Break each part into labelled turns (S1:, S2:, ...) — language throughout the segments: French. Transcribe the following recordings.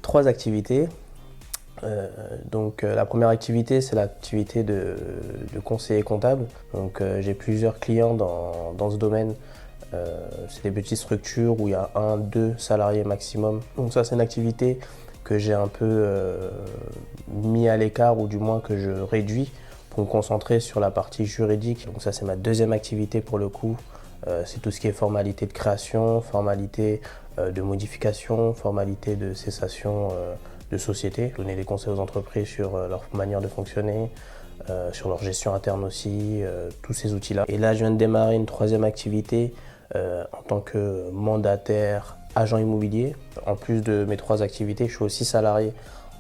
S1: 3 activités. La première activité, c'est l'activité de conseiller comptable. J'ai plusieurs clients dans ce domaine. C'est des petites structures où il y a 1-2 salariés maximum. Donc ça, c'est une activité que j'ai un peu mis à l'écart, ou du moins que je réduis pour me concentrer sur la partie juridique. Donc ça, c'est ma deuxième activité pour le coup. C'est tout ce qui est formalité de création, formalité de modification, formalité de cessation de société. Donner des conseils aux entreprises sur leur manière de fonctionner, sur leur gestion interne aussi, tous ces outils-là. Et là, je viens de démarrer une troisième activité en tant que mandataire, agent immobilier. En plus de mes 3 activités, je suis aussi salarié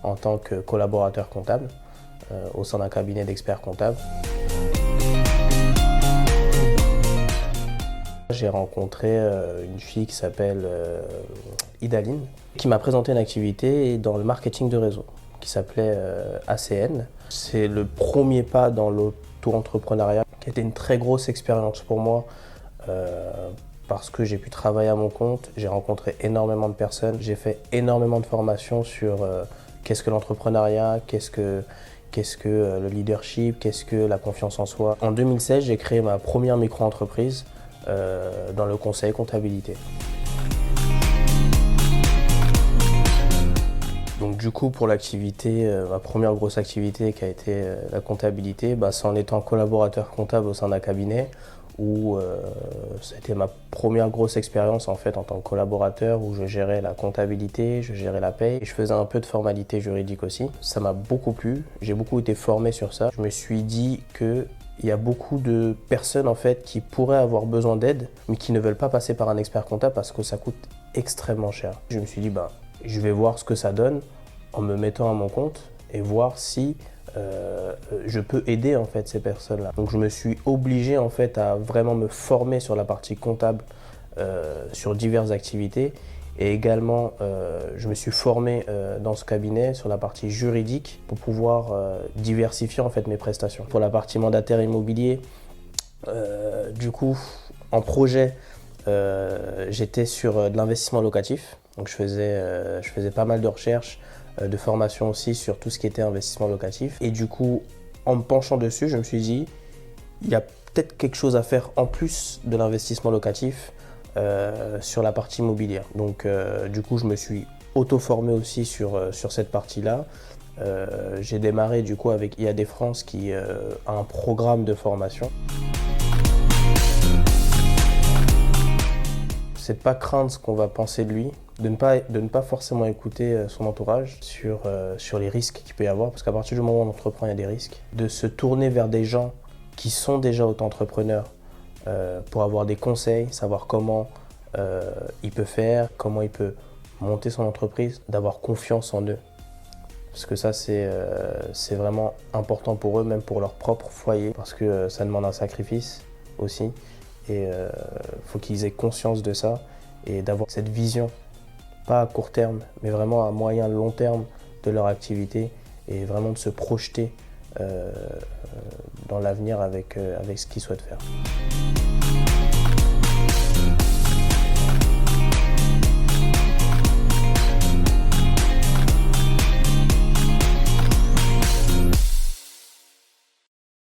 S1: en tant que collaborateur comptable au sein d'un cabinet d'experts comptables. J'ai rencontré une fille qui s'appelle Idaline, qui m'a présenté une activité dans le marketing de réseau qui s'appelait ACN. C'est le premier pas dans l'auto-entrepreneuriat qui a été une très grosse expérience pour moi parce que j'ai pu travailler à mon compte, j'ai rencontré énormément de personnes, j'ai fait énormément de formations sur qu'est-ce que l'entrepreneuriat, qu'est-ce que le leadership, qu'est-ce que la confiance en soi. En 2016, j'ai créé ma première micro-entreprise dans le conseil comptabilité. Donc du coup, pour l'activité, ma première grosse activité qui a été la comptabilité, c'est en étant collaborateur comptable au sein d'un cabinet où c'était ma première grosse expérience en fait en tant que collaborateur, où je gérais la comptabilité, je gérais la paye et je faisais un peu de formalité juridique aussi. Ça m'a beaucoup plu, j'ai beaucoup été formé sur ça. Je me suis dit que il y a beaucoup de personnes en fait qui pourraient avoir besoin d'aide, mais qui ne veulent pas passer par un expert comptable parce que ça coûte extrêmement cher. Je me suis dit, je vais voir ce que ça donne en me mettant à mon compte et voir si je peux aider en fait ces personnes-là. Donc je me suis obligé en fait à vraiment me former sur la partie comptable, sur diverses activités. Et également, je me suis formé dans ce cabinet sur la partie juridique pour pouvoir diversifier en fait mes prestations. Pour la partie mandataire immobilier, du coup, en projet, j'étais sur de l'investissement locatif. Donc je faisais pas mal de recherches, de formation aussi sur tout ce qui était investissement locatif. Et du coup, en me penchant dessus, je me suis dit, il y a peut-être quelque chose à faire en plus de l'investissement locatif sur la partie immobilière. Donc du coup, je me suis auto-formé aussi sur cette partie-là. J'ai démarré du coup avec IAD France qui a un programme de formation. C'est de ne pas craindre ce qu'on va penser de lui, de ne pas forcément écouter son entourage sur les risques qu'il peut y avoir, parce qu'à partir du moment où on entreprend, il y a des risques. De se tourner vers des gens qui sont déjà auto-entrepreneurs pour avoir des conseils, savoir comment il peut faire, comment il peut monter son entreprise, d'avoir confiance en eux. Parce que ça, c'est vraiment important pour eux, même pour leur propre foyer, parce que ça demande un sacrifice aussi. Et il faut qu'ils aient conscience de ça et d'avoir cette vision, pas à court terme, mais vraiment à moyen, long terme de leur activité et vraiment de se projeter dans l'avenir avec ce qu'ils souhaitent faire.